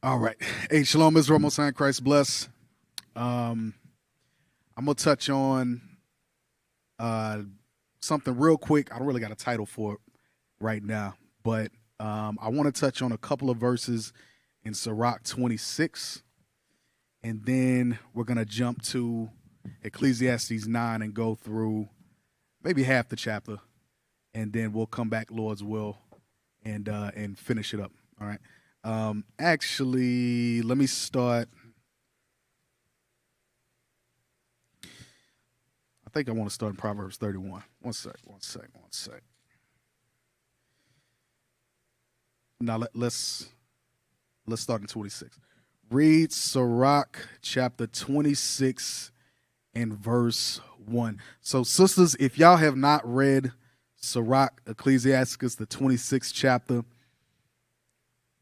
All right. Hey, shalom, Israel, Most High, Christ bless. I'm gonna touch on something real quick. I don't really got a title for it right now, but I want to touch on a couple of verses in Sirach 26, and then we're gonna jump to Ecclesiastes 9 and go through maybe half the chapter, and then we'll come back, Lord's will, and finish it up. All right. Actually, let me start. I think I want to start in Proverbs 31. One sec. Now let's start in 26. Read Sirach chapter 26 and verse 1. So, sisters, if y'all have not read Sirach, Ecclesiastes, the 26th chapter,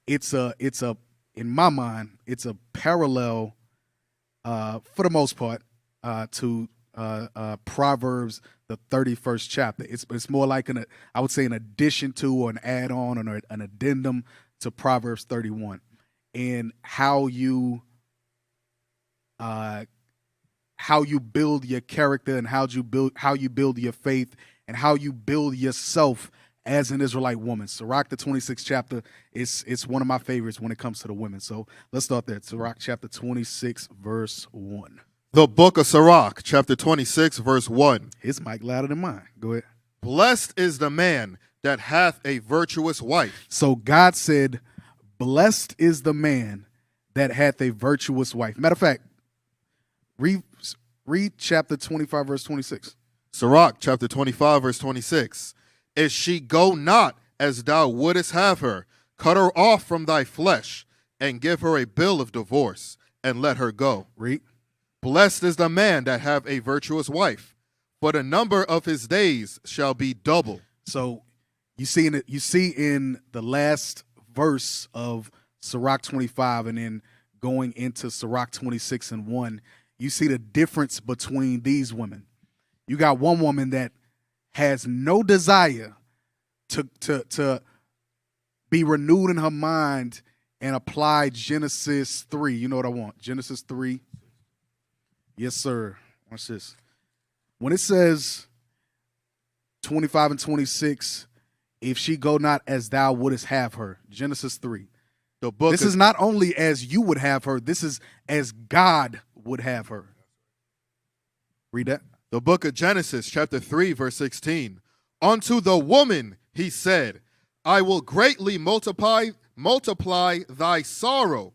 it's a in my mind, it's a parallel for the most part to Proverbs, the 31st chapter. It's more like I would say an addition to, or an add-on, or an addendum to Proverbs 31, and how you build your character, and how you build your faith, and how you build yourself as an Israelite woman. Sirach, the 26th chapter, it's one of my favorites when it comes to the women. So let's start there. Sirach chapter 26, verse 1. The book of Sirach, chapter 26, verse 1. His mic louder than mine. Go ahead. Blessed is the man that hath a virtuous wife. So God said, blessed is the man that hath a virtuous wife. Matter of fact, read chapter 25, verse 26. Sirach, chapter 25, verse 26. If she go not as thou wouldest have her, cut her off from thy flesh, and give her a bill of divorce, and let her go. Read. Blessed is the man that have a virtuous wife, for the number of his days shall be double. So you see in the last verse of Sirach 25, and then going into Sirach 26 and 1, you see the difference between these women. You got one woman that has no desire to be renewed in her mind and apply Genesis 3. You know what I want? Genesis 3. Yes, sir. Watch this. When it says 25 and 26, if she go not as thou wouldest have her, Genesis 3. This is not only as you would have her, this is as God would have her. Read that. The book of Genesis, chapter 3, verse 16. Unto the woman he said, I will greatly multiply thy sorrow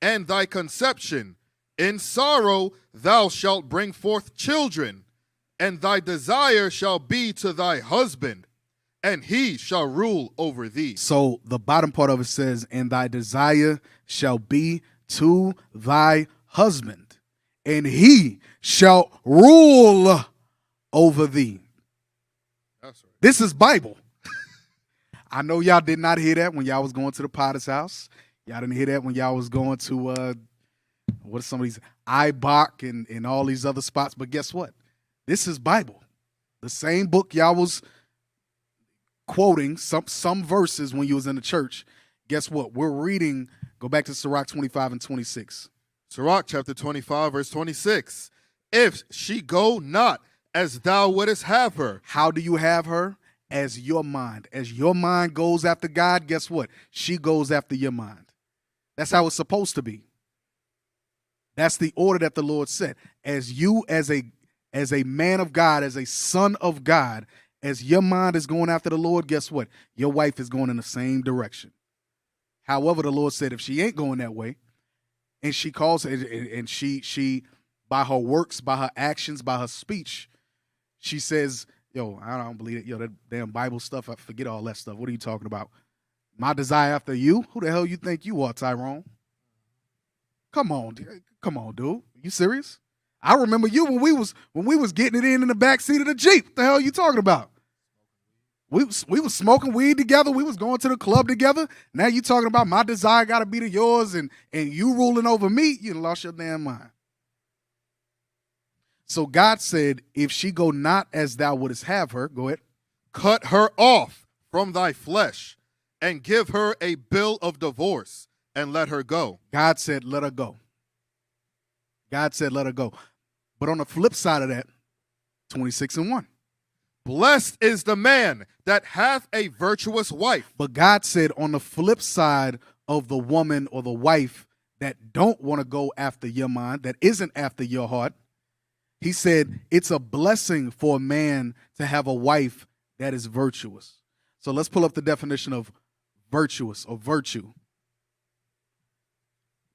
and thy conception. In sorrow thou shalt bring forth children, and thy desire shall be to thy husband, and he shall rule over thee. So the bottom part of it says, and thy desire shall be to thy husband, and he shall rule over thee. That's right. This is Bible. I know y'all did not hear that when y'all was going to the Potter's house. Y'all didn't hear that when y'all was going to what are some of these Ibach and all these other spots. But guess what? This is Bible. The same book y'all was quoting some verses when you was in the church. Guess what? We're reading. Go back to Sirach 25 and 26. Sirach chapter 25, verse 26. If she go not as thou wouldest have her. How do you have her? As your mind. As your mind goes after God, guess what? She goes after your mind. That's how it's supposed to be. That's the order that the Lord set. As you, as a man of God, as a son of God, as your mind is going after the Lord, guess what? Your wife is going in the same direction. However, the Lord said if she ain't going that way, and she calls and she by her works, by her actions, by her speech, she says, yo, I don't believe it. Yo, that damn Bible stuff, I forget all that stuff. What are you talking about? My desire after you? Who the hell you think you are, Tyrone? Come on, dude. You serious? I remember you when we was getting it in the back seat of the Jeep. What the hell are you talking about? We was smoking weed together. We was going to the club together. Now you talking about my desire got to be to yours and you ruling over me. You lost your damn mind. So God said, if she go not as thou wouldest have her, go ahead. Cut her off from thy flesh and give her a bill of divorce and let her go. God said, let her go. God said, let her go. But on the flip side of that, 26:1. Blessed is the man that hath a virtuous wife. But God said on the flip side of the woman or the wife that don't want to go after your mind, that isn't after your heart, he said it's a blessing for a man to have a wife that is virtuous. So let's pull up the definition of virtuous or virtue.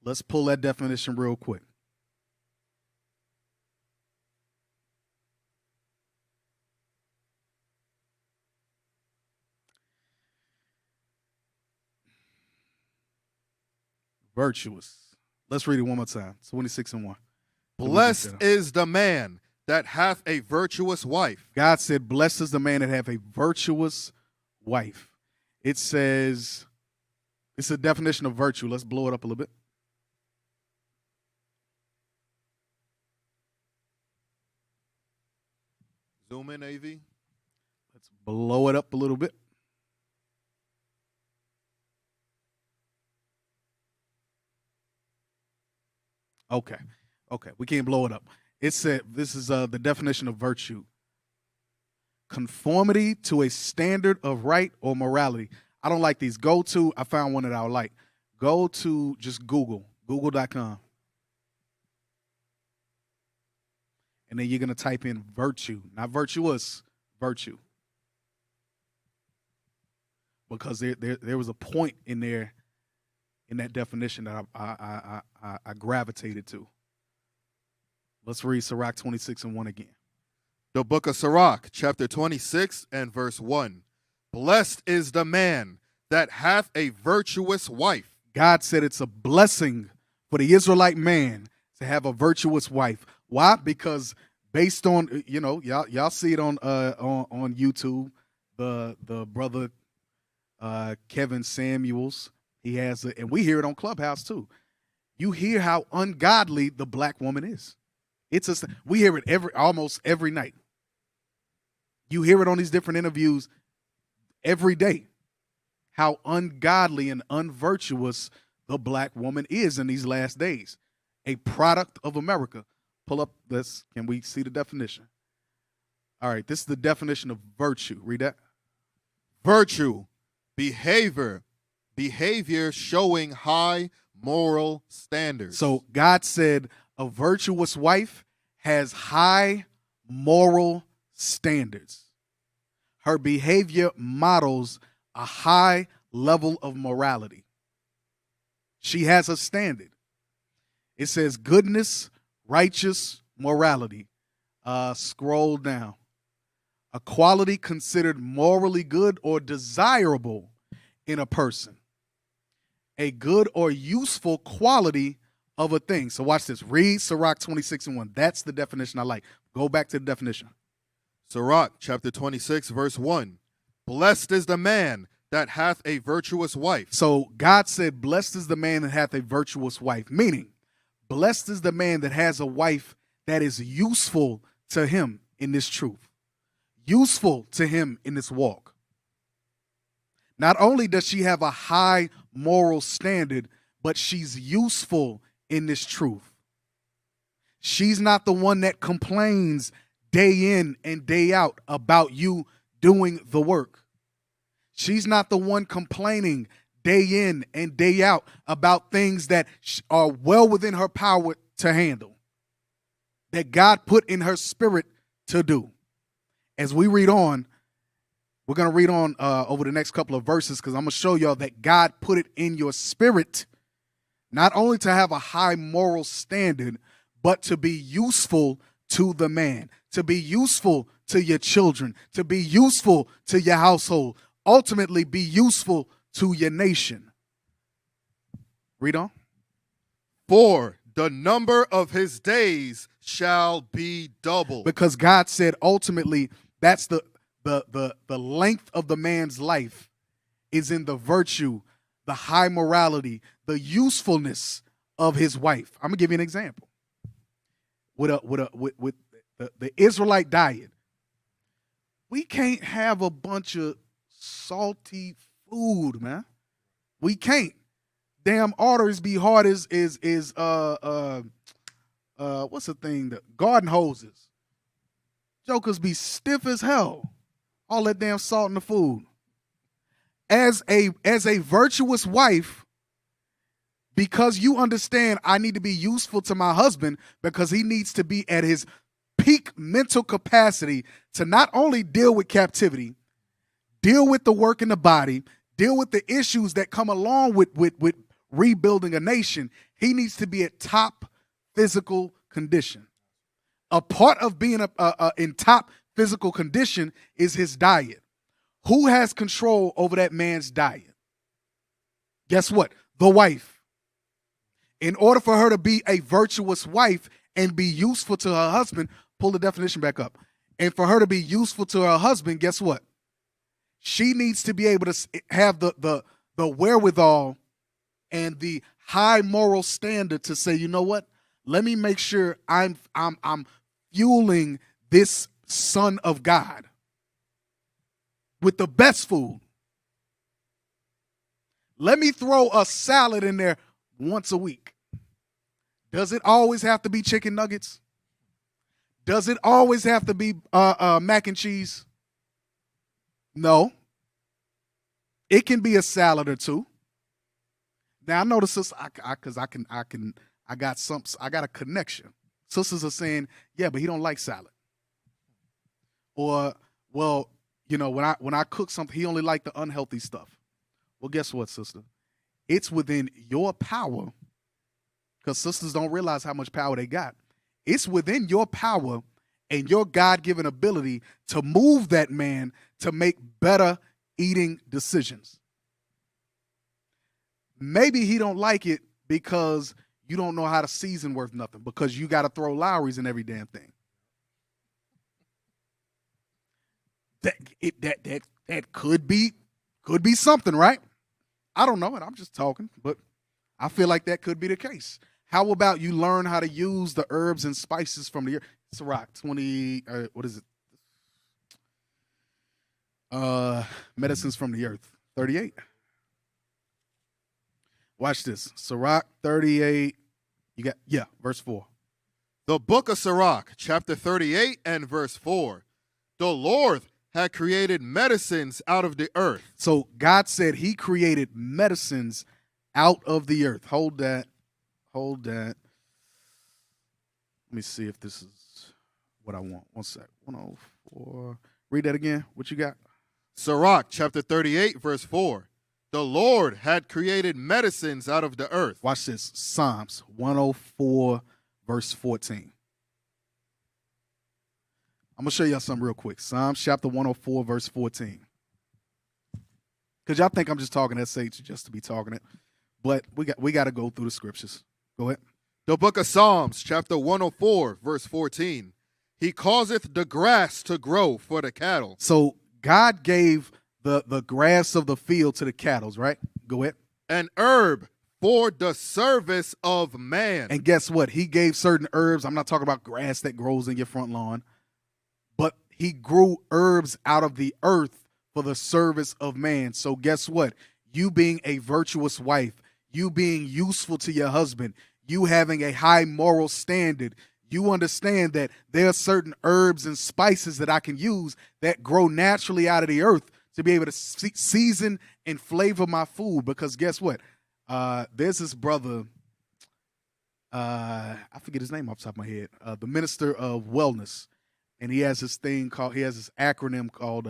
Let's pull that definition real quick. Virtuous. Let's read it one more time. 26:1. Blessed is the man that hath a virtuous wife. God said, blessed is the man that hath a virtuous wife. It says, it's a definition of virtue. Let's blow it up a little bit. Zoom in, AV. Let's blow it up a little bit. Okay. We can't blow it up. It said, this is the definition of virtue. Conformity to a standard of right or morality. I don't like these. I found one that I would like. Go to just google.com. And then you're going to type in virtue, not virtuous, virtue. Because there was a point in there, in that definition that I gravitated to. Let's read Sirach 26:1 again. The book of Sirach, chapter 26 and verse 1. Blessed is the man that hath a virtuous wife. God said it's a blessing for the Israelite man to have a virtuous wife. Why? Because based on, y'all see it on YouTube, the brother Kevin Samuels, he has and we hear it on Clubhouse too. You hear how ungodly the black woman is. We hear it almost every night. You hear it on these different interviews every day, how ungodly and unvirtuous the black woman is in these last days. A product of America. Pull up this. Can we see the definition? All right, this is the definition of virtue. Read that. Virtue, behavior showing high moral standards. So God said a virtuous wife has high moral standards. Her behavior models a high level of morality. She has a standard. It says goodness, righteous morality. Scroll down. A quality considered morally good or desirable in a person. A good or useful quality of a thing. So watch this. Read Sirach 26:1. That's the definition I like. Go back to the definition. Sirach chapter 26 verse 1. Blessed is the man that hath a virtuous wife. So God said, blessed is the man that hath a virtuous wife. Meaning, blessed is the man that has a wife that is useful to him in this truth. Useful to him in this walk. Not only does she have a high moral standard, but she's useful in this truth. She's not the one that complains day in and day out about you doing the work. She's not the one complaining day in and day out about things that are well within her power to handle, that God put in her spirit to do. As we read on, we're going to read on over the next couple of verses because I'm going to show y'all that God put it in your spirit not only to have a high moral standard, but to be useful to the man, to be useful to your children, to be useful to your household, ultimately be useful to your nation. Read on. For the number of his days shall be double. Because God said ultimately that's the length of the man's life is in the virtue, the high morality, the usefulness of his wife. I'm gonna give you an example. With the Israelite diet, we can't have a bunch of salty food, man. We can't. damn arteries be hard as what's the thing? The garden hoses. Jokers be stiff as hell. All that damn salt in the food. As a virtuous wife, because you understand I need to be useful to my husband because he needs to be at his peak mental capacity to not only deal with captivity, deal with the work in the body, deal with the issues that come along with rebuilding a nation. He needs to be at top physical condition. A part of being in top physical condition is his diet. Who has control over that man's diet? Guess what? The wife. In order for her to be a virtuous wife and be useful to her husband, pull the definition back up. And for her to be useful to her husband, guess what? She needs to be able to have the wherewithal and the high moral standard to say, you know what? Let me make sure I'm fueling this son of God with the best food. Let me throw a salad in there once a week. Does it always have to be chicken nuggets? Does it always have to be mac and cheese? No. It can be a salad or two. Now I know the sister, I got a connection. Sisters are saying, yeah, but he don't like salad. Or, well, you know, when I cook something, he only like the unhealthy stuff. Well, guess what, sister? It's within your power, because sisters don't realize how much power they got. It's within your power and your God-given ability to move that man to make better eating decisions. Maybe he don't like it because you don't know how to season worth nothing, because you got to throw Lowry's in every damn thing. That could be something, right? I don't know, and I'm just talking, but I feel like that could be the case. How about you learn how to use the herbs and spices from the earth? Sirach 20, what is it? Medicines from the earth, 38. Watch this. Sirach 38. Verse 4. The book of Sirach, chapter 38 and verse 4. The Lord had created medicines out of the earth. So God said he created medicines out of the earth. Hold that. Let me see if this is what I want. 1 sec. 104. Read that again. What you got? Sirach, chapter 38, verse 4. The Lord had created medicines out of the earth. Watch this. Psalms 104, verse 14. I'm going to show y'all something real quick. Psalms chapter 104, verse 14. Because y'all think I'm just talking SH just to be talking it. But we got to go through the scriptures. Go ahead. The book of Psalms, chapter 104, verse 14. He causeth the grass to grow for the cattle. So God gave the grass of the field to the cattle, right? Go ahead. An herb for the service of man. And guess what? He gave certain herbs. I'm not talking about grass that grows in your front lawn, but he grew herbs out of the earth for the service of man. So guess what? You being a virtuous wife, you being useful to your husband, you having a high moral standard, you understand that there are certain herbs and spices that I can use that grow naturally out of the earth to be able to season and flavor my food. Because guess what? There's this brother, I forget his name off the top of my head, the minister of wellness. And he has this acronym called,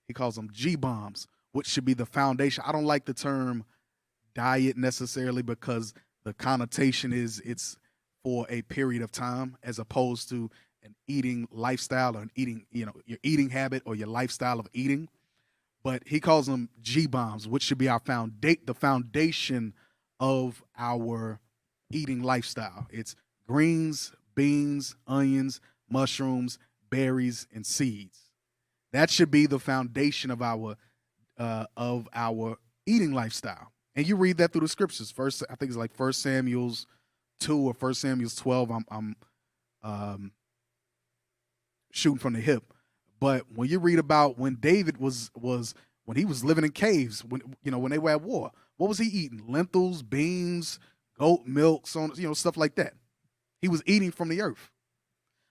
he calls them G-bombs, which should be the foundation. I don't like the term diet necessarily because the connotation is it's for a period of time as opposed to an eating lifestyle or an eating, your eating habit or your lifestyle of eating. But he calls them G-bombs, which should be the foundation of our eating lifestyle. It's greens, beans, onions, mushrooms, berries, and seeds. That should be the foundation of our eating lifestyle. And you read that through the scriptures. First, I think it's like 1 Samuel 2 or 1 Samuel 12. I'm shooting from the hip. But when you read about when David was when he was living in caves, when they were at war, what was he eating? Lentils, beans, goat milk, so on, stuff like that. He was eating from the earth.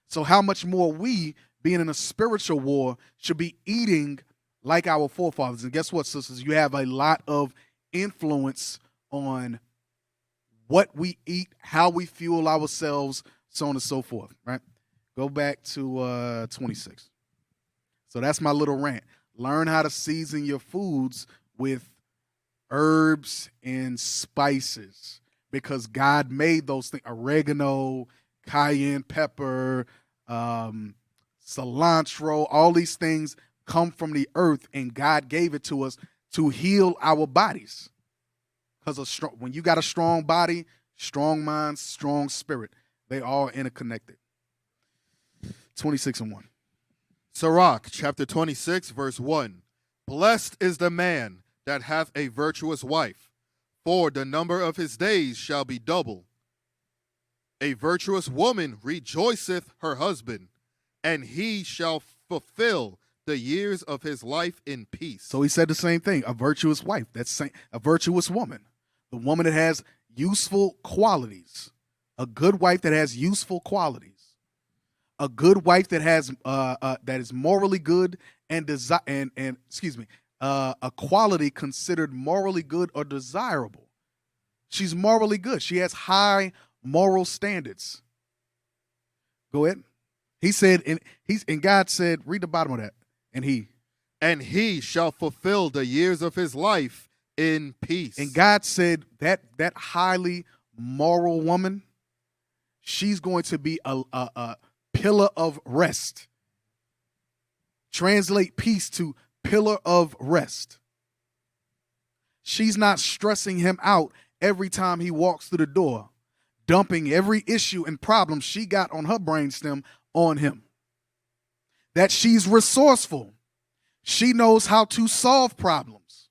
So how much more we, being in a spiritual war, should be eating like our forefathers? And guess what, sisters? You have a lot of influence on what we eat, how we fuel ourselves, so on and so forth, right? Go back to 26. So that's my little rant. Learn how to season your foods with herbs and spices, because God made those things. Oregano, cayenne pepper, cilantro, all these things come from the earth, and God gave it to us to heal our bodies. Because when you got a strong body, strong mind, strong spirit, they all interconnected. 26 and 1. Sirach, chapter 26, verse 1. Blessed is the man that hath a virtuous wife, for the number of his days shall be double. A virtuous woman rejoiceth her husband, and he shall fulfill the years of his life in peace. So he said the same thing. A virtuous wife, that's a virtuous woman. The woman that has useful qualities. A good wife that has useful qualities. A good wife that has that is morally good and a quality considered morally good or desirable. She's morally good. She has high moral standards. Go ahead. He said, and God said, read the bottom of that. And he shall fulfill the years of his life in peace. And God said that highly moral woman, she's going to be a pillar of rest. Translate peace to pillar of rest. She's not stressing him out every time he walks through the door, dumping every issue and problem she got on her brainstem on him. That she's resourceful. She knows how to solve problems.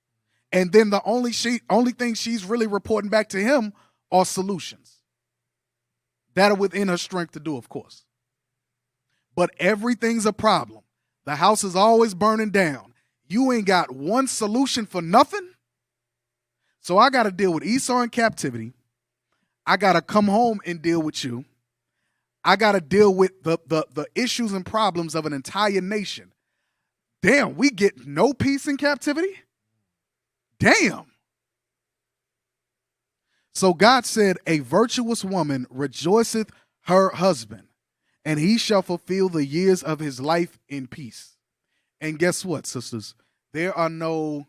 And then the only thing she's really reporting back to him are solutions that are within her strength to do, of course. But everything's a problem. The house is always burning down. You ain't got one solution for nothing. So I got to deal with Esau in captivity. I got to come home and deal with you. I got to deal with the issues and problems of an entire nation. Damn, we get no peace in captivity? Damn. So God said, a virtuous woman rejoiceth her husband, and he shall fulfill the years of his life in peace. And guess what, sisters? There's no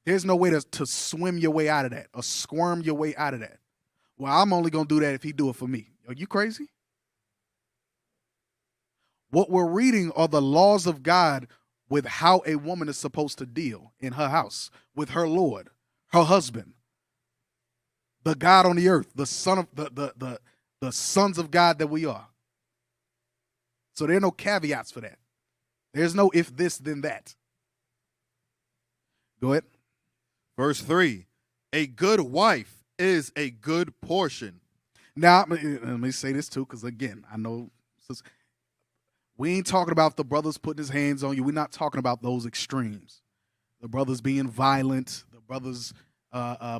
way to swim your way out of that or squirm your way out of that. Well, I'm only going to do that if he do it for me. Are you crazy? What we're reading are the laws of God with how a woman is supposed to deal in her house with her Lord, her husband, the God on the earth, the son of the sons of God that we are. So there are no caveats for that. There's no if this, then that. Go ahead. Verse 3, a good wife is a good portion. Now, let me say this too, because again, I know we ain't talking about the brothers putting his hands on you. We're not talking about those extremes. The brothers being violent, the brothers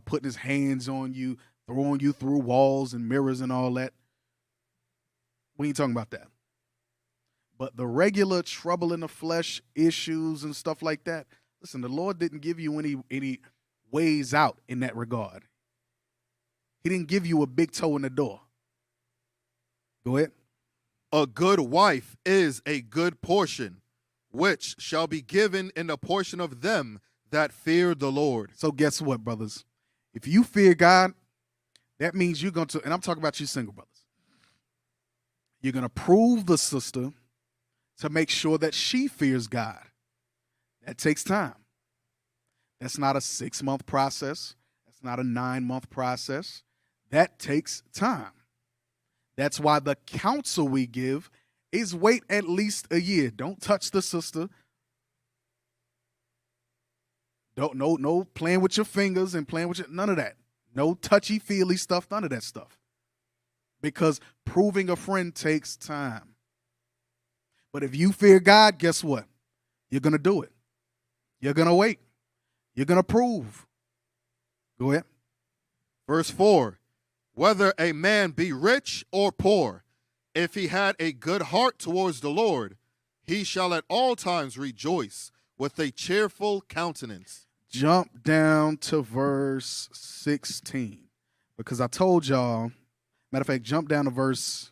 putting his hands on you, throwing you through walls and mirrors and all that. We ain't talking about that. But the regular trouble in the flesh issues and stuff like that, listen, the Lord didn't give you any ways out in that regard. He didn't give you a big toe in the door. Go ahead. A good wife is a good portion, which shall be given in the portion of them that fear the Lord. So guess what, brothers? If you fear God, that means you're going to, and I'm talking about you single brothers, you're going to prove the sister to make sure that she fears God. That takes time. That's not a 6-month process. That's not a 9-month process. That takes time. That's why the counsel we give is wait at least a year. Don't touch the sister. No playing with your fingers and playing with none of that. No touchy-feely stuff, none of that stuff. Because proving a friend takes time. But if you fear God, guess what? You're going to do it. You're going to wait. You're going to prove. Go ahead. Verse 4, whether a man be rich or poor, if he had a good heart towards the Lord, he shall at all times rejoice with a cheerful countenance. Jump down to verse 16. Because I told y'all, matter of fact, jump down to verse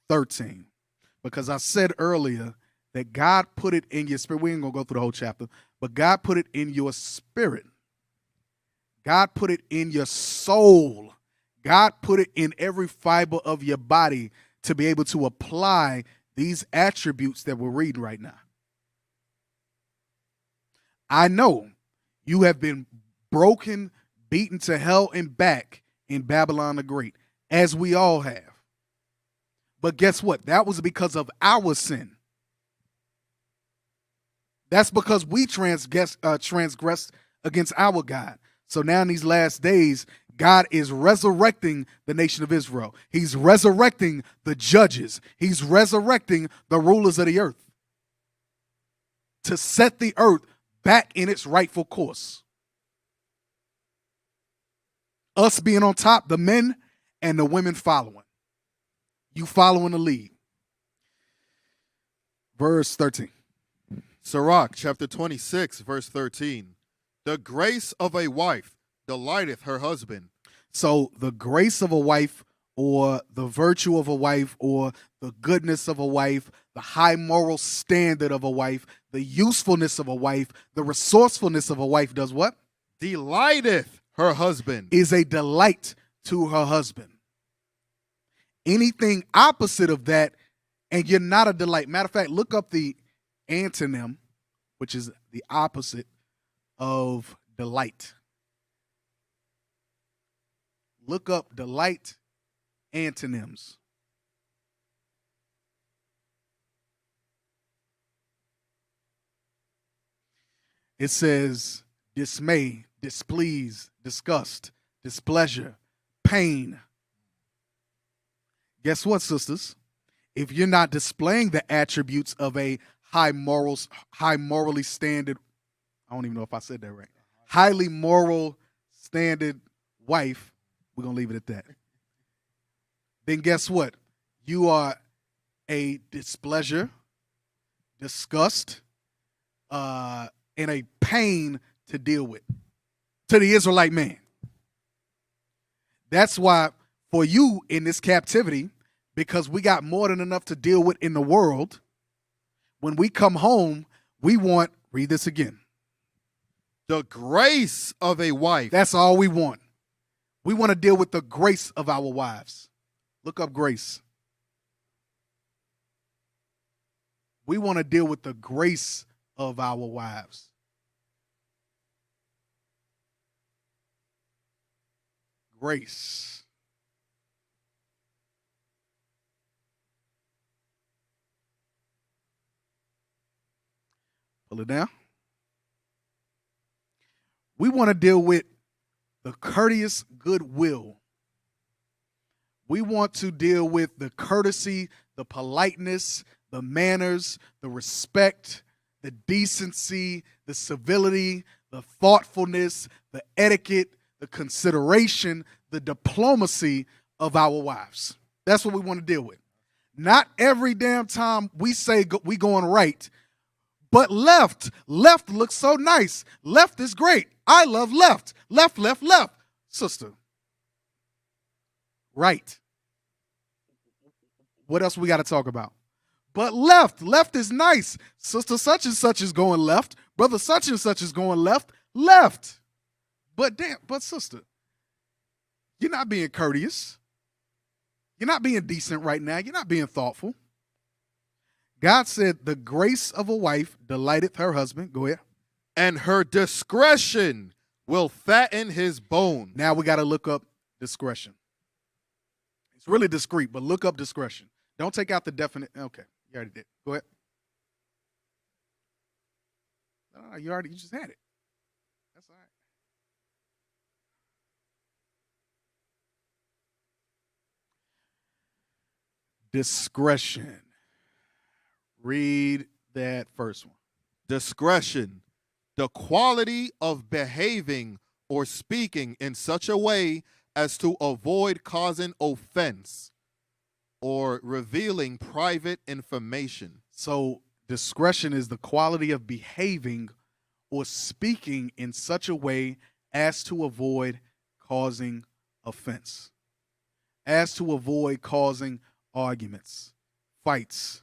13. Because I said earlier that God put it in your spirit. We ain't going to go through the whole chapter, but God put it in your spirit. God put it in your soul. God put it in every fiber of your body to be able to apply these attributes that we're reading right now. I know you have been broken, beaten to hell and back in Babylon the Great, as we all have. But guess what? That was because of our sin. That's because we transgressed against our God. So now in these last days, God is resurrecting the nation of Israel. He's resurrecting the judges. He's resurrecting the rulers of the earth to set the earth back in its rightful course. Us being on top, the men and the women following. You following the lead. Verse 13. Sirach, chapter 26, verse 13. The grace of a wife delighteth her husband. So the grace of a wife, or the virtue of a wife, or the goodness of a wife, the high moral standard of a wife, the usefulness of a wife, the resourcefulness of a wife does what? Delighteth her husband. Is a delight to her husband. Anything opposite of that, and you're not a delight. Matter of fact, look up the antonym, which is the opposite of delight. Look up delight antonyms. It says dismay, displease, disgust, displeasure, pain. Guess what, sisters? If you're not displaying the attributes of a high morally standard, I don't even know if I said that right, highly moral standard wife, we're going to leave it at that. Then guess what? You are a displeasure, disgust, and a pain to deal with to the Israelite man. That's why for you in this captivity, because we got more than enough to deal with in the world, when we come home, we want, read this again. The grace of a wife. That's all we want. We want to deal with the grace of our wives. Look up grace. We want to deal with the grace of our wives. Grace. Pull it down. We want to deal with the courteous goodwill. We want to deal with the courtesy, the politeness, the manners, the respect, the decency, the civility, the thoughtfulness, the etiquette, the consideration, the diplomacy of our wives. That's what we want to deal with. Not every damn time we say we going right, but left looks so nice. Left is great. I love left. Left. Sister. Right. What else we got to talk about? But left is nice. Sister such and such is going left. Brother such and such is going left. But sister, you're not being courteous. You're not being decent right now. You're not being thoughtful. God said the grace of a wife delighteth her husband. Go ahead. And her discretion will fatten his bone. Now we got to look up discretion. It's really discreet, but look up discretion. Don't take out the definite. Okay, you already did. Go ahead. No, you just had it. That's all right. Discretion. Read that first one. Discretion, the quality of behaving or speaking in such a way as to avoid causing offense or revealing private information. So discretion is the quality of behaving or speaking in such a way as to avoid causing offense, as to avoid causing arguments, fights,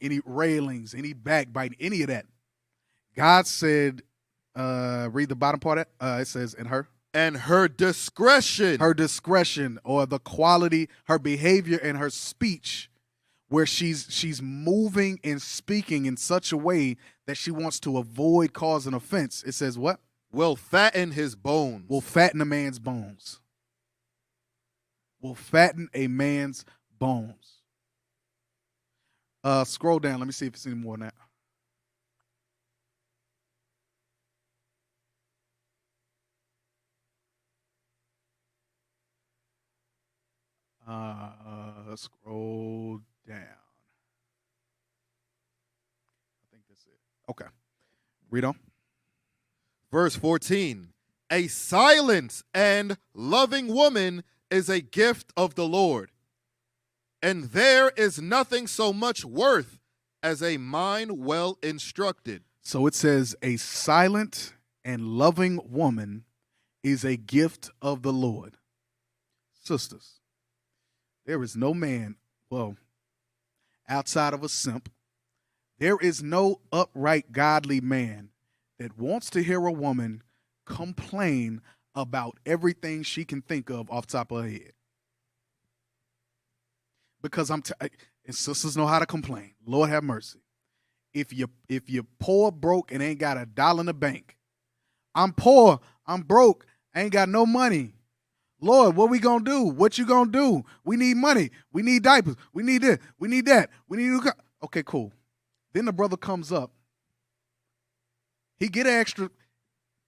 any railings, any backbiting, any of that. God said, read the bottom part of it. It says, in her. And her discretion. Her discretion, or the quality, her behavior and her speech, where she's moving and speaking in such a way that she wants to avoid causing offense. It says what? Will fatten his bones. Will fatten a man's bones. Will fatten a man's bones. Scroll down. Let me see if it's any more than that. Scroll down. I think that's it. Okay. Read on. Verse 14. A silent and loving woman is a gift of the Lord, and there is nothing so much worth as a mind well instructed. So it says a silent and loving woman is a gift of the Lord. Sisters, there is no man, well, outside of a simp, there is no upright godly man that wants to hear a woman complain about everything she can think of off the top of her head. Because and sisters know how to complain. Lord have mercy. If you're poor, broke, and ain't got $1 in the bank, I'm poor, I'm broke, I ain't got no money. Lord, what we gonna do? What you gonna do? We need money. We need diapers. We need this. We need that. We need okay, cool. Then the brother comes up. He get an extra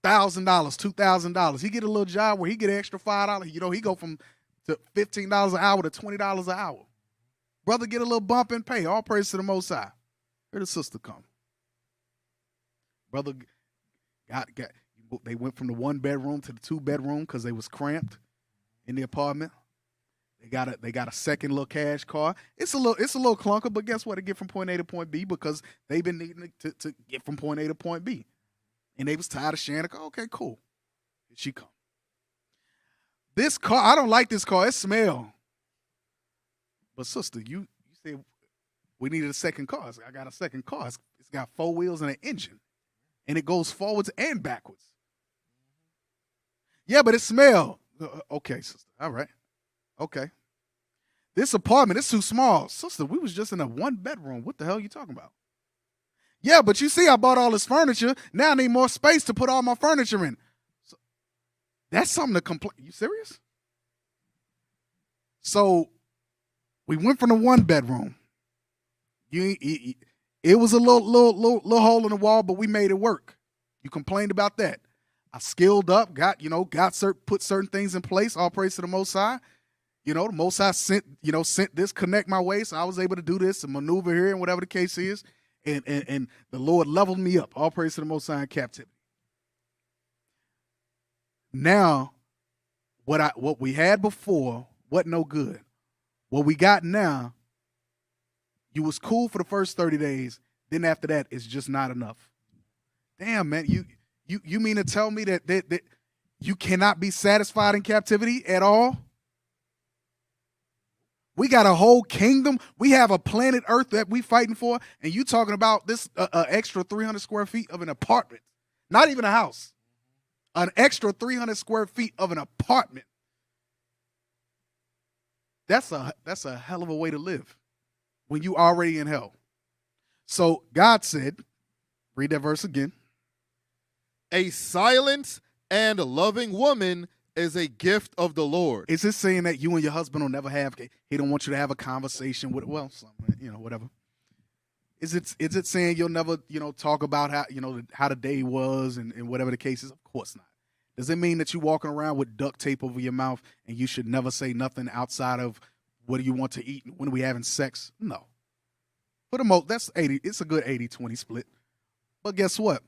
$1,000, $2,000. He get a little job where he get an extra $5. You know, he go from to $15 an hour to $20 an hour. Brother get a little bump in pay. All praise to the Most High. Here the sister come. Brother they went from the 1-bedroom to the 2-bedroom because they was cramped in the apartment. They got a second little cash car. It's a little clunker, but guess what? They get from point A to point B because they've been needing to get from point A to point B. And they was tired of sharing the car. Okay, cool. Here she come. This car, I don't like this car. It smell. But sister, you said we needed a second car. I got a second car. It's got 4 wheels and an engine. And it goes forwards and backwards. Yeah, but it smell. Okay, sister. All right. Okay. This apartment is too small. Sister, we was just in a 1-bedroom. What the hell are you talking about? Yeah, but you see I bought all this furniture. Now I need more space to put all my furniture in. So, that's something to complain. You serious? So we went from the 1-bedroom. It was a little hole in the wall, but we made it work. You complained about that. I skilled up, put certain things in place. All praise to the Most High. You know, the Most High sent this connect my way, so I was able to do this and maneuver here and whatever the case is. And the Lord leveled me up. All praise to the Most High in captivity. Now, what we had before wasn't no good. What we got now, you was cool for the first 30 days. Then after that, it's just not enough. Damn, man, you mean to tell me that you cannot be satisfied in captivity at all? We got a whole kingdom. We have a planet Earth that we fighting for, and you talking about this extra 300 square feet of an apartment. Not even a house. An extra 300 square feet of an apartment. That's a hell of a way to live when you already in hell. So God said, read that verse again. A silent and loving woman is a gift of the Lord. Is it saying that you and your husband will never have, he don't want you to have a conversation with, well, something, whatever. Is it saying you'll never, talk about how the day was and whatever the case is? Of course not. Does it mean that you're walking around with duct tape over your mouth and you should never say nothing outside of what do you want to eat? When are we having sex? No. For the most, that's 80. It's a good 80-20 split. But guess what?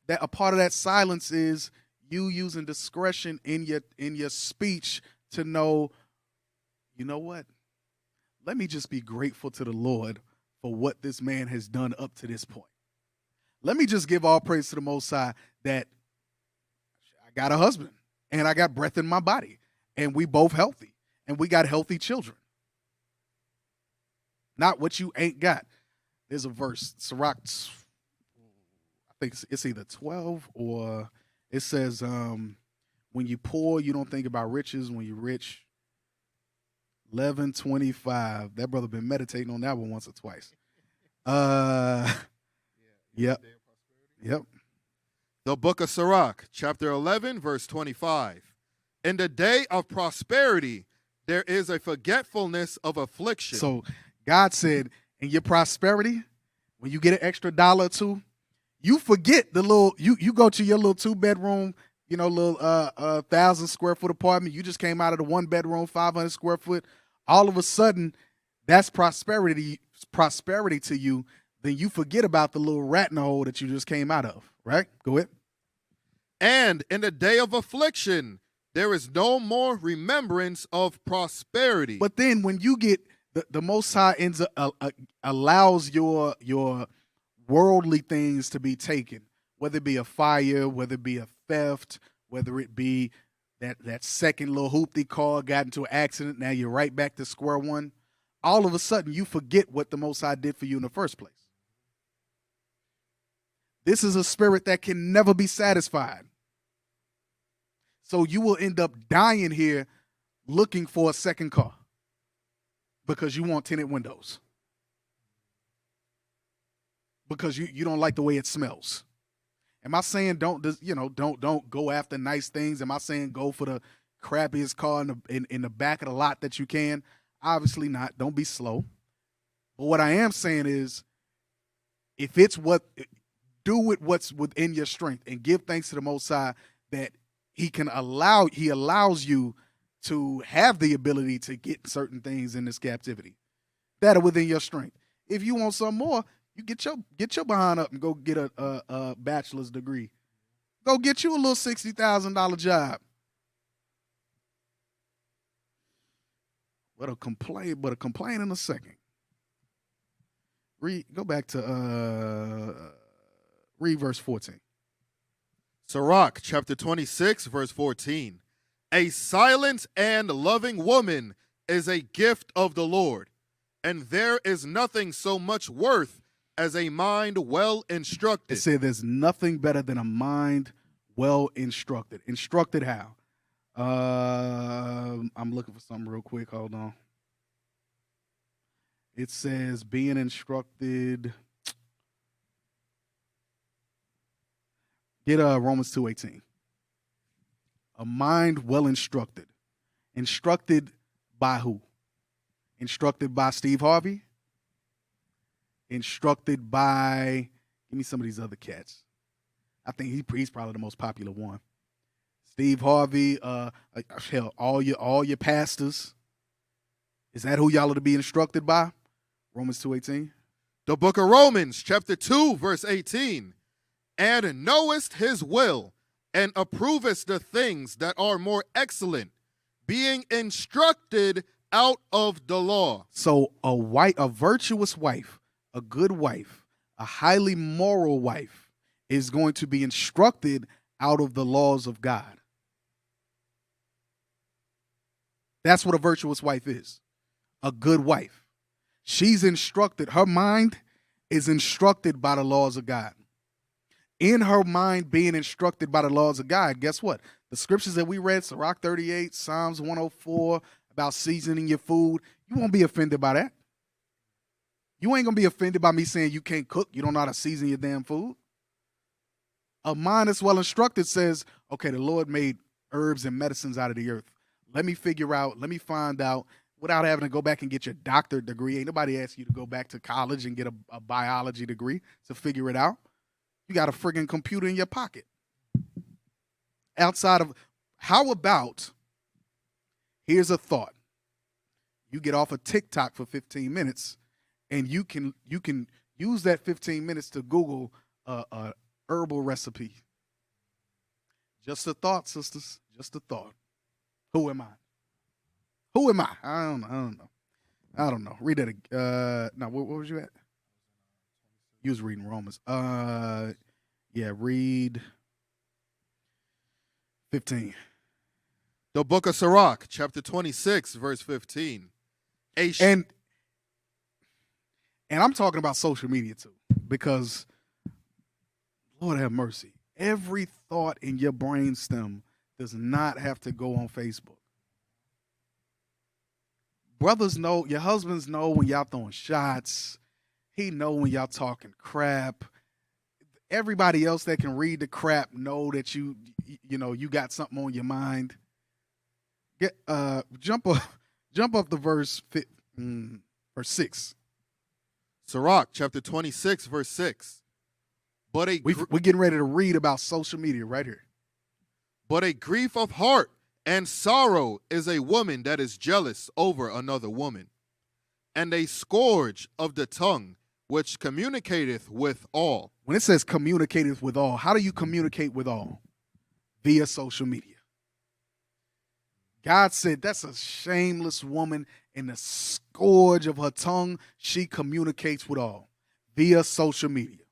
That a part of that silence is you using discretion in your speech to know, you know what? Let me just be grateful to the Lord for what this man has done up to this point. Let me just give all praise to the Most High that I got a husband and I got breath in my body and we both healthy and we got healthy children. Not what you ain't got. There's a verse, Sirach, I think it's either 12 or it says, when you poor, you don't think about riches. When you're rich, 11:25. That brother been meditating on that one once or twice. Yep. The book of Sirach, chapter 11, verse 25. In the day of prosperity, there is a forgetfulness of affliction. So God said, in your prosperity, when you get an extra $1 or $2, you forget the little, you go to your little 2-bedroom, little 1,000 square foot apartment. You just came out of the 1-bedroom, 500 square foot. All of a sudden, that's prosperity to you. Then you forget about the little rat in the hole that you just came out of, right? Go ahead. And in the day of affliction, there is no more remembrance of prosperity. But then when you get the Most High allows your worldly things to be taken, whether it be a fire, whether it be a theft, whether it be that second little hoopty car got into an accident, now you're right back to square one. All of a sudden, you forget what the Most High did for you in the first place. This is a spirit that can never be satisfied. So you will end up dying here looking for a second car because you want tinted windows. Because you don't like the way it smells. Am I saying don't go after nice things? Am I saying go for the crappiest car in the back of the lot that you can? Obviously not. Don't be slow. But what I am saying is, if it's do it what's within your strength and give thanks to the Most High that He allows you to have the ability to get certain things in this captivity that are within your strength. If you want some more, you get your behind up and go get a bachelor's degree. Go get you a little $60,000 job. But a complaint in a second. Go back to read verse 14. Sirach, chapter 26, verse 14. A silent and loving woman is a gift of the Lord, and there is nothing so much worth as a mind well instructed. It said there's nothing better than a mind well instructed. Instructed how? I'm looking for something real quick. Hold on. It says being instructed. Get Romans 2:18. A mind well instructed. Instructed by who? Instructed by Steve Harvey? Instructed by, give me some of these other cats. I think he's probably the most popular one. Steve Harvey, hell, all your pastors. Is that who y'all are to be instructed by? Romans 2:18. The book of Romans, chapter 2, verse 18. And knowest his will, and approvest the things that are more excellent, being instructed out of the law. So a virtuous wife, a good wife, a highly moral wife is going to be instructed out of the laws of God. That's what a virtuous wife is. A good wife. She's instructed. Her mind is instructed by the laws of God. In her mind being instructed by the laws of God, guess what? The scriptures that we read, Sirach 38, Psalms 104, about seasoning your food, you won't be offended by that. You ain't going to be offended by me saying you can't cook, you don't know how to season your damn food. A mind that's well instructed says, okay, the Lord made herbs and medicines out of the earth. Let me find out, without having to go back and get your doctorate degree. Ain't nobody asked you to go back to college and get a biology degree to figure it out. You got a friggin' computer in your pocket. How about, here's a thought. You get off of TikTok for 15 minutes and you can use that 15 minutes to Google a herbal recipe. Just a thought, sisters. Just a thought. Who am I? Who am I? I don't know. Read that. No, what was you at? You was reading Romans. Yeah, read 15. The book of Sirach, chapter 26, verse 15. And I'm talking about social media too, because Lord have mercy. Every thought in your brainstem does not have to go on Facebook. Brothers know, your husbands know when y'all throwing shots. He know when y'all talking crap. Everybody else that can read the crap know that you got something on your mind. Jump up to verse 6. Sirach, chapter 26, verse 6. We're getting ready to read about social media right here. But a grief of heart and sorrow is a woman that is jealous over another woman, and a scourge of the tongue which communicateth with all. When it says communicateth with all, how do you communicate with all? Via social media. God said that's a shameless woman, and the scourge of her tongue, she communicates with all via social media.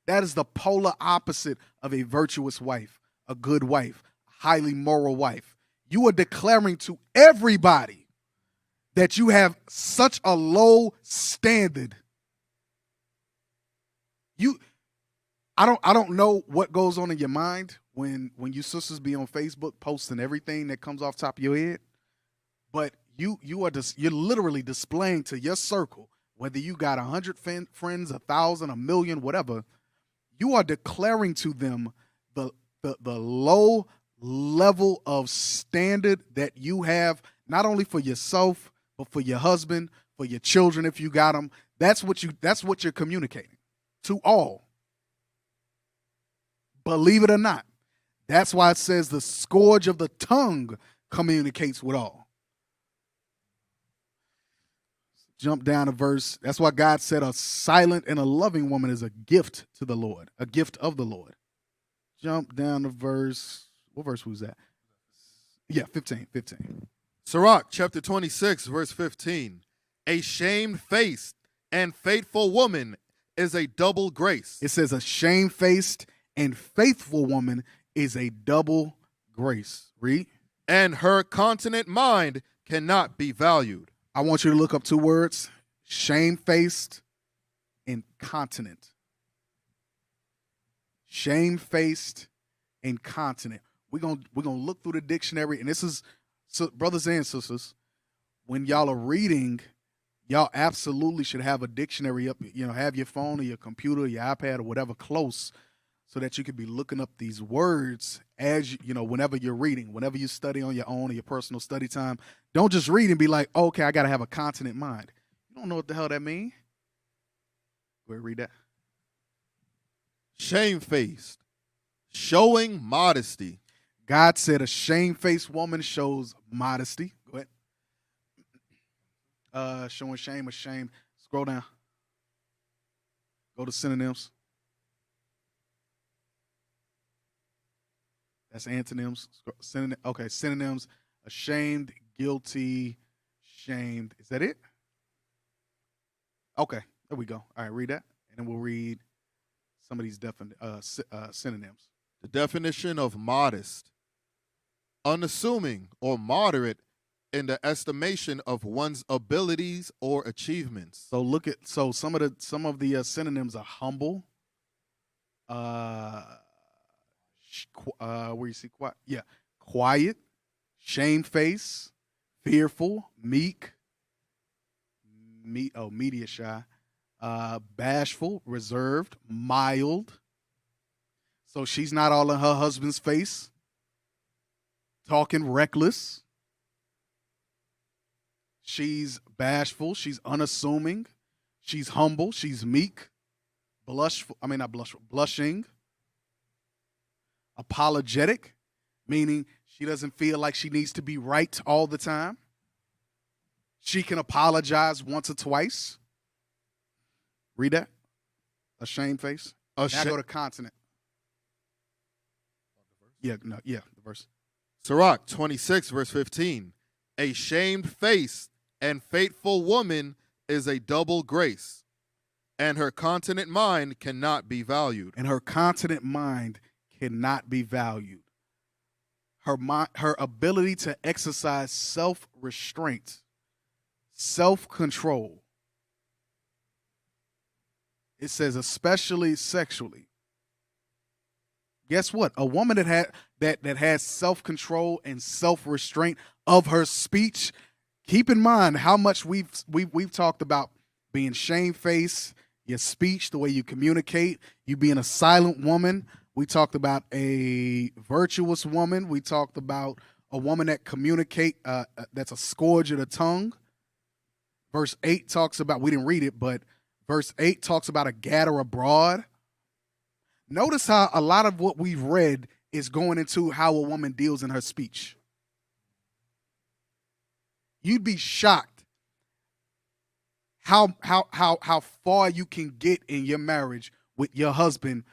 That is the polar opposite of a virtuous wife, a good wife, a highly moral wife. You are declaring to everybody that you have such a low standard. I don't know what goes on in your mind when you sisters be on Facebook posting everything that comes off top of your head, but you're literally displaying to your circle, whether you got 100 friends, 1,000, 1,000,000, whatever. You are declaring to them the low level of standard that you have, not only for yourself, but for your husband, for your children if you got them. That's what you're communicating to all. Believe it or not. That's why it says the scourge of the tongue communicates with all. Jump down to verse. That's why God said a silent and a loving woman is a gift to the Lord, a gift of the Lord. Jump down to verse. What verse was that? Yeah, 15. Sirach, chapter 26, verse 15. A shamefaced and faithful woman is a double grace. It says a shamefaced and faithful woman is a double grace. Read. And her continent mind cannot be valued. I want you to look up two words: shamefaced and continent. Shamefaced and continent. We're gonna look through the dictionary, and this is, so, brothers and sisters, when y'all are reading, y'all absolutely should have a dictionary up. Have your phone or your computer or your iPad or whatever close, so that you could be looking up these words as whenever you're reading, whenever you study on your own or your personal study time. Don't just read and be like, okay, I got to have a continent mind. You don't know what the hell that means. Go ahead, read that. Shamefaced, showing modesty. God said a shamefaced woman shows modesty. Go ahead. Showing shame or shame. Scroll down. Go to synonyms. That's antonyms. Okay, synonyms: ashamed, guilty, shamed. Is that it? Okay, there we go. All right, read that, and then we'll read some of these synonyms. The definition of modest: unassuming or moderate in the estimation of one's abilities or achievements. So some of the synonyms are humble. Where you see quiet, quiet, shamefaced, fearful, meek, media shy, bashful, reserved, mild. So she's not all in her husband's face, talking reckless. She's bashful, she's unassuming, she's humble, she's meek, blushing. Apologetic, meaning she doesn't feel like she needs to be right all the time. She can apologize once or twice. Read that. A shamefaced. Now go to continent. Yeah, no, yeah, the verse. Sirach 26, verse 15. A shamed-faced and faithful woman is a double grace, and her continent mind cannot be valued. And her continent mind cannot be valued. Her ability to exercise self-restraint, self-control. It says especially sexually. Guess what? A woman that has self-control and self-restraint of her speech. Keep in mind how much we've talked about being shamefaced, your speech, the way you communicate, you being a silent woman. We talked about a virtuous woman. We talked about a woman that that's a scourge of the tongue. Verse 8 talks about, we didn't read it, but verse 8 talks about a gatter abroad. Notice how a lot of what we've read is going into how a woman deals in her speech. You'd be shocked how far you can get in your marriage with your husband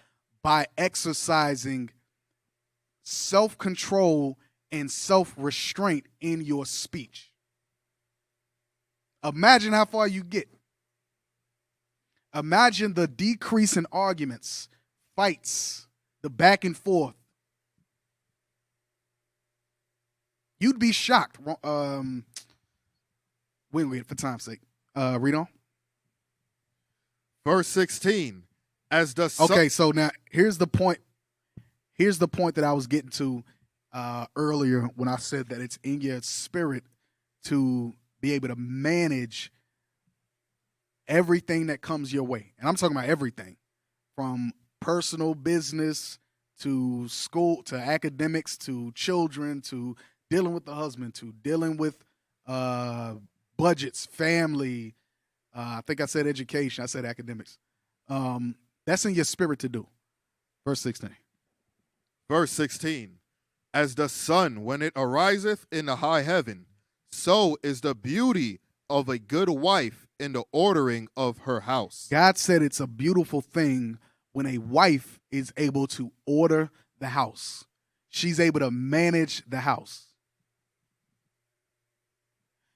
by exercising self-control and self-restraint in your speech. Imagine how far you get. Imagine the decrease in arguments, fights, the back and forth. You'd be shocked. Wait, for time's sake. Read on. Verse 16. Okay, so now here's the point. Here's the point that I was getting to earlier when I said that it's in your spirit to be able to manage everything that comes your way. And I'm talking about everything from personal business to school, to academics, to children, to dealing with the husband, to dealing with budgets, family. I think I said education. I said academics. That's in your spirit to do. Verse 16. Verse 16. As the sun when it ariseth in the high heaven, so is the beauty of a good wife in the ordering of her house. God said it's a beautiful thing when a wife is able to order the house. She's able to manage the house.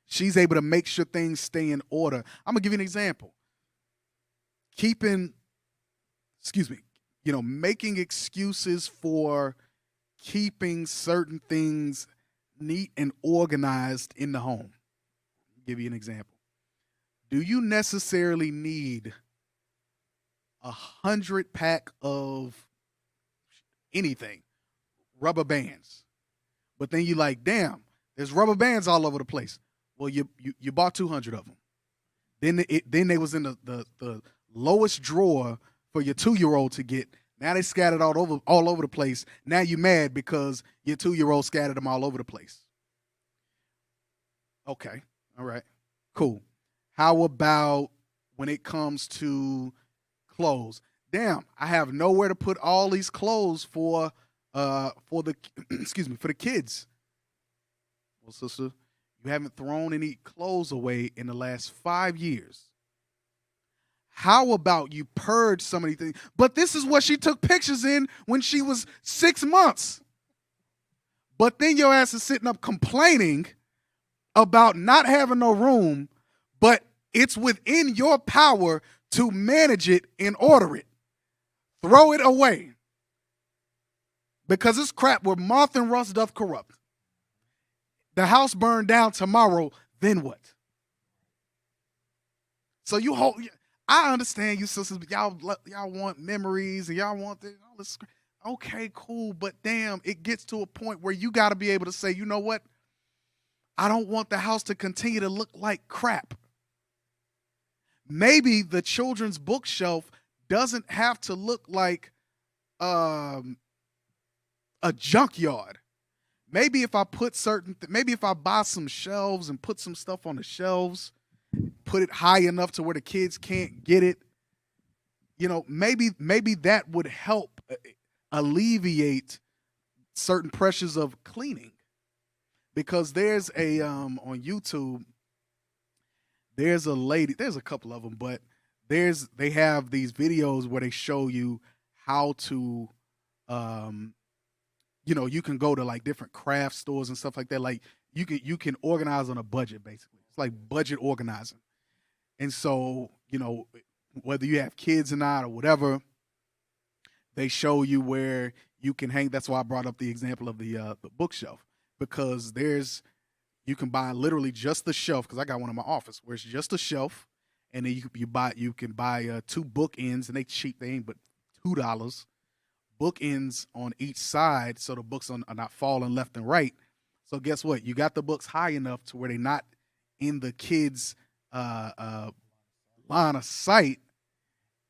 She's able to make sure things stay in order. I'm going to give you an example. Making excuses for keeping certain things neat and organized in the home. I'll give you an example. Do you necessarily need 100-pack of anything, rubber bands? But then you're like, damn, there's rubber bands all over the place. Well, you bought 200 of them. Then they was in the lowest drawer for your 2-year-old to get. Now they scattered all over the place. Now you're mad because your 2-year-old scattered them all over the place. Okay, all right, cool. How about when it comes to clothes? Damn, I have nowhere to put all these clothes for the kids. Well, sister, you haven't thrown any clothes away in the last 5 years. How about you purge some of these things? But this is what she took pictures in when she was 6 months. But then your ass is sitting up complaining about not having no room, but it's within your power to manage it and order it. Throw it away. Because it's crap where moth and rust doth corrupt. The house burned down tomorrow, then what? So I understand you sisters, but y'all want memories and y'all want this, all this. Okay, cool, but damn, it gets to a point where you got to be able to say, you know what? I don't want the house to continue to look like crap. Maybe the children's bookshelf doesn't have to look like a junkyard. Maybe if I put maybe if I buy some shelves and put some stuff on the shelves, put it high enough to where the kids can't get it, maybe that would help alleviate certain pressures of cleaning. Because there's on YouTube, there's a lady, there's a couple of them, but they have these videos where they show you how to, you can go to like different craft stores and stuff like that. Like you can organize on a budget basically. It's like budget organizing. And so, whether you have kids or not or whatever, they show you where you can hang. That's why I brought up the example of the bookshelf, because you can buy literally just the shelf, because I got one in my office where it's just a shelf, and then you can buy 2 bookends, and they cheap. They ain't but $2. Bookends on each side, so the books are not falling left and right. So guess what? You got the books high enough to where they're not in the kids' line of sight,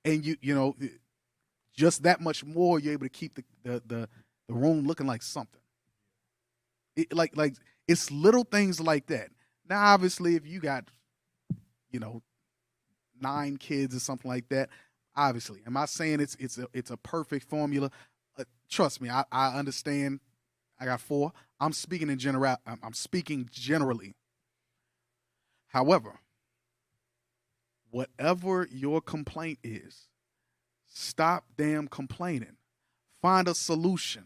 and just that much more, you're able to keep the room looking like something. Like it's little things like that. Now, obviously, if you got 9 kids or something like that, obviously, am I saying it's a perfect formula? Trust me, I understand. I got 4. I'm speaking in general. I'm speaking generally. However, whatever your complaint is, stop damn complaining. Find a solution.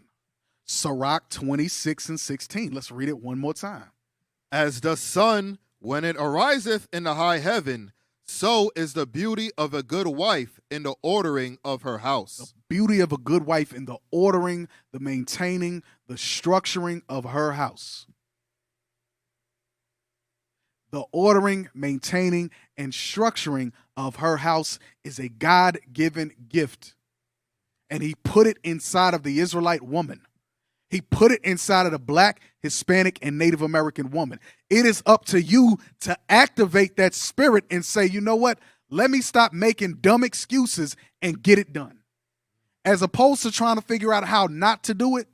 Sirach 26:16. Let's read it one more time. As the sun, when it ariseth in the high heaven, so is the beauty of a good wife in the ordering of her house. The beauty of a good wife in the ordering, the maintaining, the structuring of her house. The ordering, maintaining, and structuring of her house is a God-given gift. And he put it inside of the Israelite woman. He put it inside of the Black, Hispanic, and Native American woman. It is up to you to activate that spirit and say, you know what? Let me stop making dumb excuses and get it done. As opposed to trying to figure out how not to do it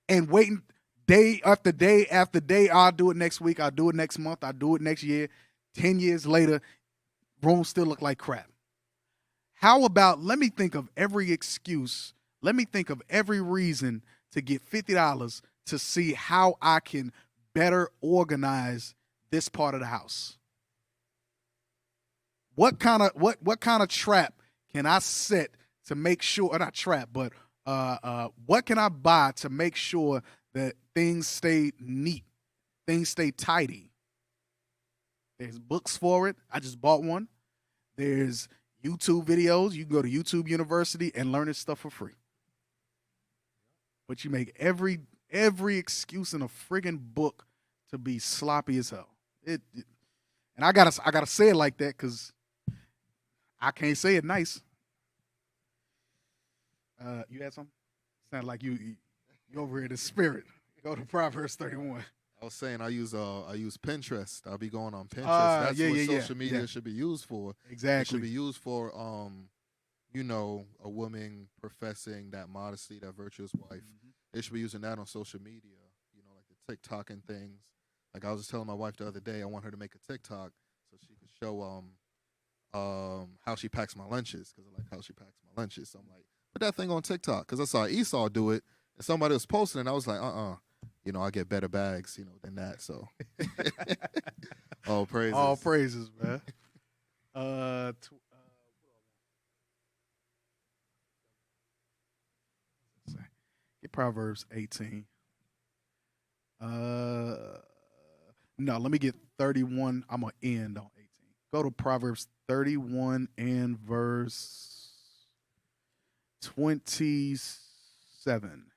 and waiting day after day after day. I'll do it next week. I'll do it next month. I'll do it next year. 10 years later, rooms still look like crap. How about, let me think of every excuse. Let me think of every reason to get $50 to see how I can better organize this part of the house. What kind of trap can I set to make sure, or not trap, but what can I buy to make sure that things stay neat, things stay tidy? There's books for it. I just bought one. There's YouTube videos. You can go to YouTube University and learn this stuff for free. But you make every excuse in a friggin' book to be sloppy as hell. And I gotta say it like that because I can't say it nice. You had something? Sound like you over here in the spirit. Go to Proverbs 31. I was saying I use Pinterest. I'll be going on Pinterest. That's what social media should be used for. Exactly. It should be used for a woman professing that modesty, that virtuous wife. Mm-hmm. They should be using that on social media, like the TikTok and things. Like I was just telling my wife the other day, I want her to make a TikTok so she could show how she packs my lunches, because I like how she packs my lunches. So I'm like, put that thing on TikTok, because I saw Esau do it and somebody was posting, and I was like, I get better bags, than that. So, all praises. All praises, man. Get Proverbs 18. No, let me get 31. I'm gonna end on 18. Go to Proverbs 31 and verse 27.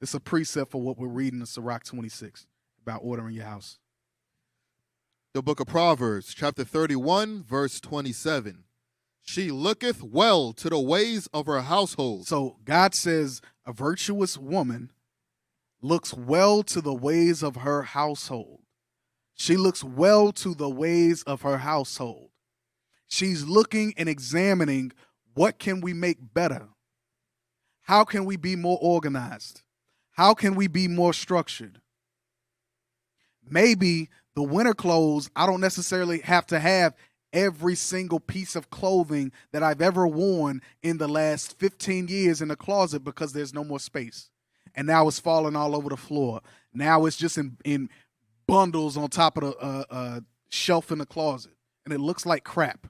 It's a precept for what we're reading in Sirach 26 about ordering your house. The book of Proverbs, chapter 31, verse 27. She looketh well to the ways of her household. So God says a virtuous woman looks well to the ways of her household. She looks well to the ways of her household. She's looking and examining, what can we make better? How can we be more organized? How can we be more structured? Maybe the winter clothes, I don't necessarily have to have every single piece of clothing that I've ever worn in the last 15 years in the closet because there's no more space. And now it's falling all over the floor. Now it's just in bundles on top of the shelf in the closet. and it looks like crap.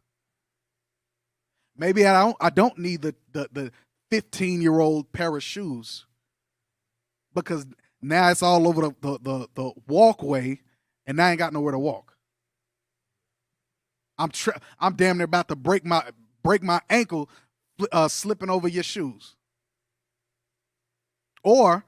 Maybe I don't need the 15-year-old pair of shoes because now it's all over the walkway, and now I ain't got nowhere to walk. I'm damn near about to break my ankle slipping over your shoes. Or,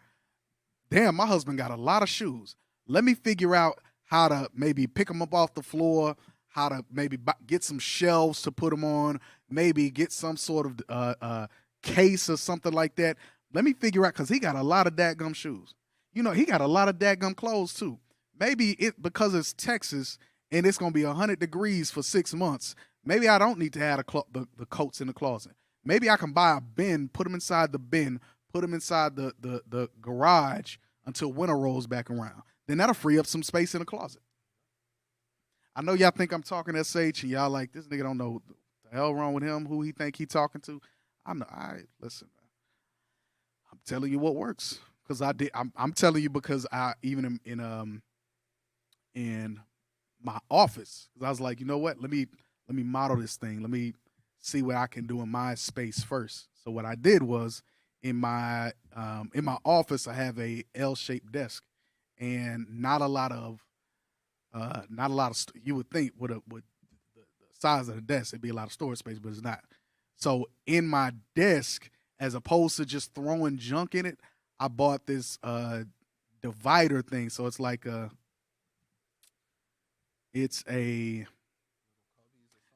damn, my husband got a lot of shoes. Let me figure out how to maybe pick them up off the floor, how to maybe get some shelves to put them on, maybe get some sort of case or something like that. Let me figure out, because he got a lot of dadgum shoes. You know, he got a lot of dadgum clothes too. Maybe because it's Texas and it's going to be 100 degrees for 6 months, maybe I don't need to have the coats in the closet. Maybe I can buy a bin, put them inside the bin, put them inside the garage until winter rolls back around. Then that'll free up some space in the closet. I know y'all think I'm talking SH, and y'all like, this nigga don't know what the hell wrong with him, who he think he talking to. I know. Listen, man. I'm telling you what works, because I did. I'm telling you because I even in my office, because I was like, you know what? Let me model this thing. Let me see what I can do in my space first. So what I did was in my office, I have a L-shaped desk, and not a lot of you would think with the size of the desk it'd be a lot of storage space, but it's not. So in my desk, as opposed to just throwing junk in it, I bought this divider thing. So it's like it's a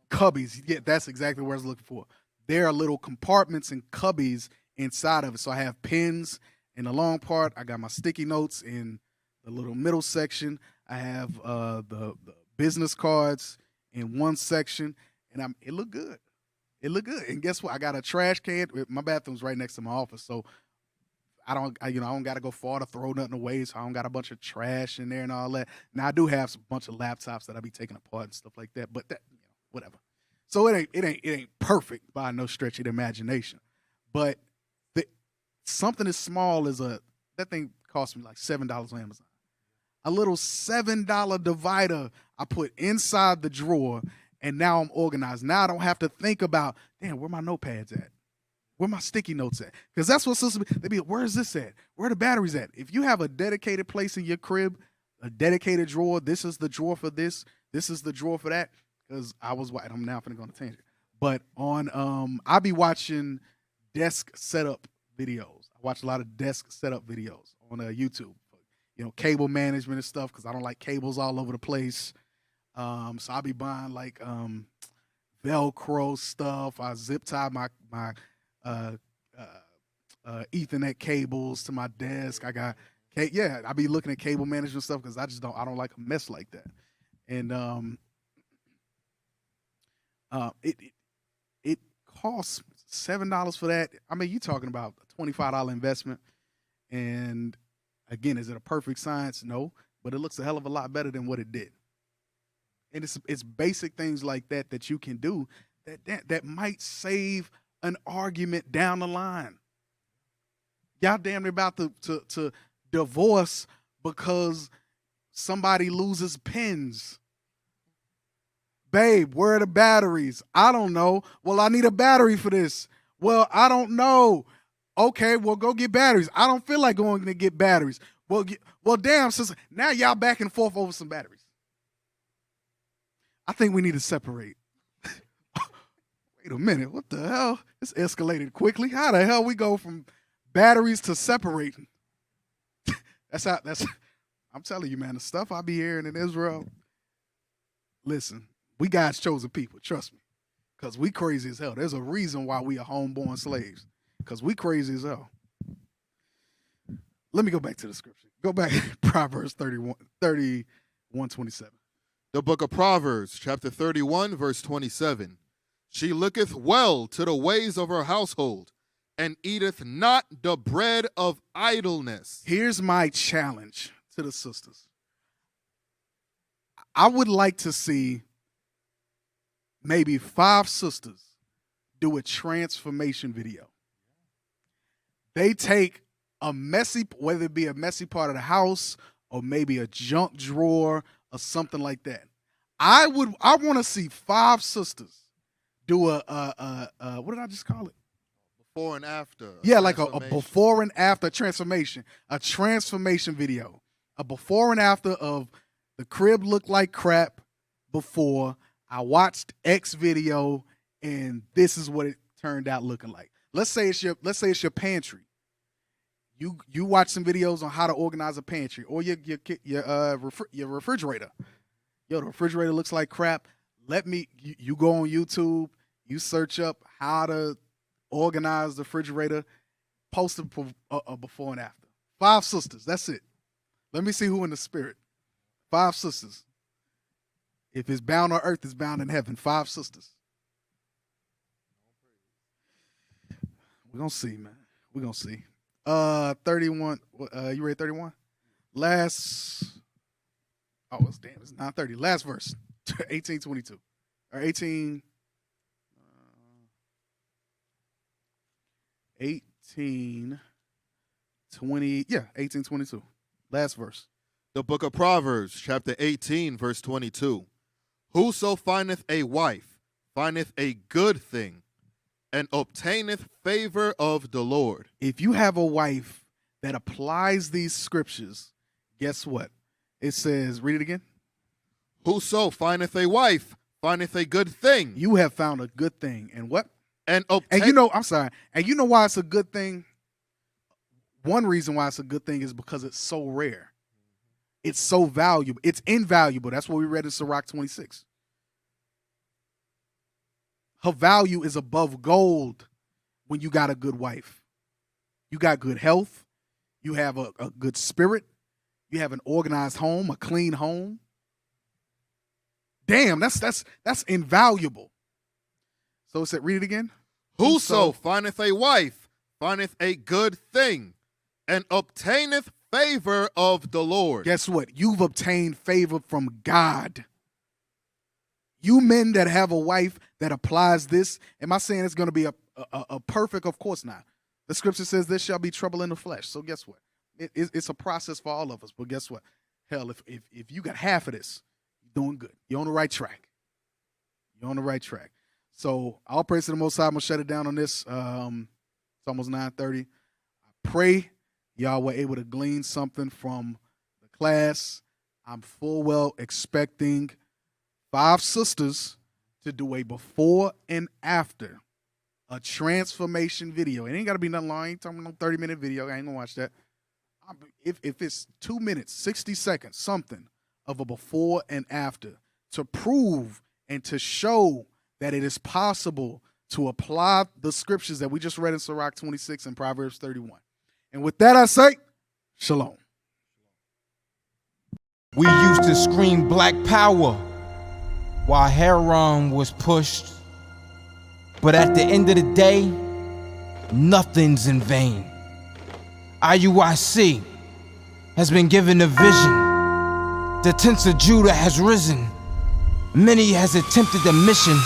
cubbies. Yeah, that's exactly what I was looking for. There are little compartments and cubbies inside of it. So I have pens in the long part. I got my sticky notes in the little middle section. I have the business cards in one section, and it looked good. It looked good. And guess what? I got a trash can. My bathroom's right next to my office, so I don't got to go far to throw nothing away. So I don't got a bunch of trash in there and all that. Now I do have a bunch of laptops that I be taking apart and stuff like that, but that, whatever. So it ain't perfect by no stretch of the imagination, but something as small as that thing cost me like $7 on Amazon. A little $7 divider I put inside the drawer, and now I'm organized. Now I don't have to think about, damn, where my notepads at? Where my sticky notes at? Because that's what's supposed to be. Where is this at? Where are the batteries at? If you have a dedicated place in your crib, a dedicated drawer, this is the drawer for this. This is the drawer for that. Because I'm now finna go on a tangent. But on I be watching desk setup videos. I watch a lot of desk setup videos on YouTube. Cable management and stuff, because I don't like cables all over the place. So I'll be buying like Velcro stuff. I zip tie my Ethernet cables to my desk. I be looking at cable management stuff because I don't like a mess like that. And it costs $7 for that. I mean, you're talking about a $25 investment. And again, is it a perfect science? No, but it looks a hell of a lot better than what it did. And it's basic things like that you can do that might save an argument down the line. Y'all damn near about to divorce because somebody loses pens. Babe, where are the batteries? I don't know. Well, I need a battery for this. Well, I don't know. Okay, well, go get batteries. I don't feel like going to get batteries. Well, damn, sister. Now y'all back and forth over some batteries. I think we need to separate. Wait a minute. What the hell? This escalated quickly. How the hell we go from batteries to separating? I'm telling you, man, the stuff I be hearing in Israel. Listen, we God's chosen people. Trust me. Because we crazy as hell. There's a reason why we are homeborn slaves. Because we crazy as hell. Let me go back to the scripture. Go back to Proverbs 31:27. The book of Proverbs, chapter 31, verse 27. She looketh well to the ways of her household, and eateth not the bread of idleness. Here's my challenge to the sisters. I would like to see maybe 5 sisters do a transformation video. They take a messy, whether it be a messy part of the house or maybe a junk drawer or something like that. I want to see 5 sisters do a what did I just call it? Before and after. Yeah, like a before and after transformation, a transformation video, a before and after of the crib looked like crap before. I watched X video and this is what it turned out looking like. Let's say it's your pantry. You watch some videos on how to organize a pantry or your refrigerator. Yo, the refrigerator looks like crap. You go on YouTube, you search up how to organize the refrigerator, post a before and after. 5 sisters, that's it. Let me see who in the spirit. 5 sisters. If it's bound on earth, it's bound in heaven. 5 sisters. We're going to see, man. We're going to see. 31. You ready 31? It's 9:30. Last verse. 18:22. Or 18. 18:20. Yeah, 18:22. Last verse. The book of Proverbs, chapter 18, verse 22. Whoso findeth a wife findeth a good thing, and obtaineth favor of the Lord. If you have a wife that applies these scriptures, guess what? It says, read it again. Whoso findeth a wife findeth a good thing. You have found a good thing. And what? And you know why it's a good thing? One reason why it's a good thing is because it's so rare. It's so valuable. It's invaluable. That's what we read in Sirach 26. Her value is above gold when you got a good wife. You got good health. You have a good spirit. You have an organized home, a clean home. Damn, that's invaluable. So it said, read it again. Whoso findeth a wife findeth a good thing, and obtaineth favor of the Lord. Guess what? You've obtained favor from God. You men that have a wife that applies this, am I saying it's going to be a perfect? Of course not. The scripture says there shall be trouble in the flesh. So guess what? It's a process for all of us. But guess what? Hell, if you got half of this, you're doing good. You're on the right track. You're on the right track. So all praise to the Most High. I'm going to shut it down on this. It's almost 9:30. I pray y'all were able to glean something from the class. I'm full well expecting 5 sisters to do a before and after, a transformation video. It ain't got to be nothing long. I ain't talking about no 30-minute video. I ain't going to watch that. If it's 2 minutes, 60 seconds, something of a before and after to prove and to show that it is possible to apply the scriptures that we just read in Sirach 26 and Proverbs 31. And with that, I say, shalom. We used to scream black power while Heron was pushed. But at the end of the day, nothing's in vain. IUIC has been given a vision. The tents of Judah has risen. Many has attempted the mission,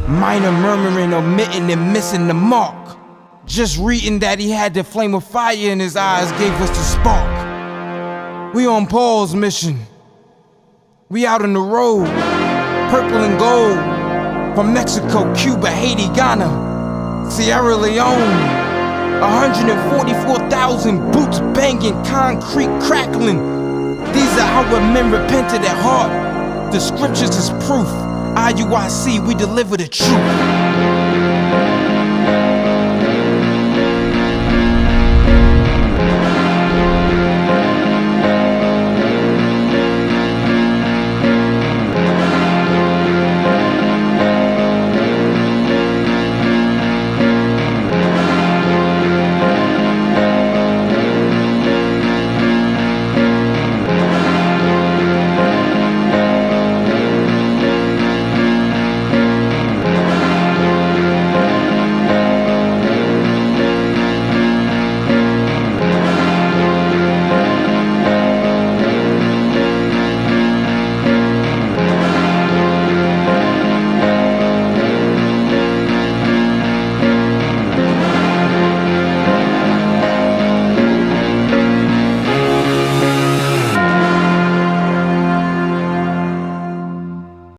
minor murmuring, omitting, and missing the mark. Just reading that he had the flame of fire in his eyes gave us the spark. We on Paul's mission. We out on the road, purple and gold, from Mexico, Cuba, Haiti, Ghana, Sierra Leone. 144,000 boots banging, concrete crackling. These are how men repented at heart. The scriptures is proof. IUIC, we deliver the truth.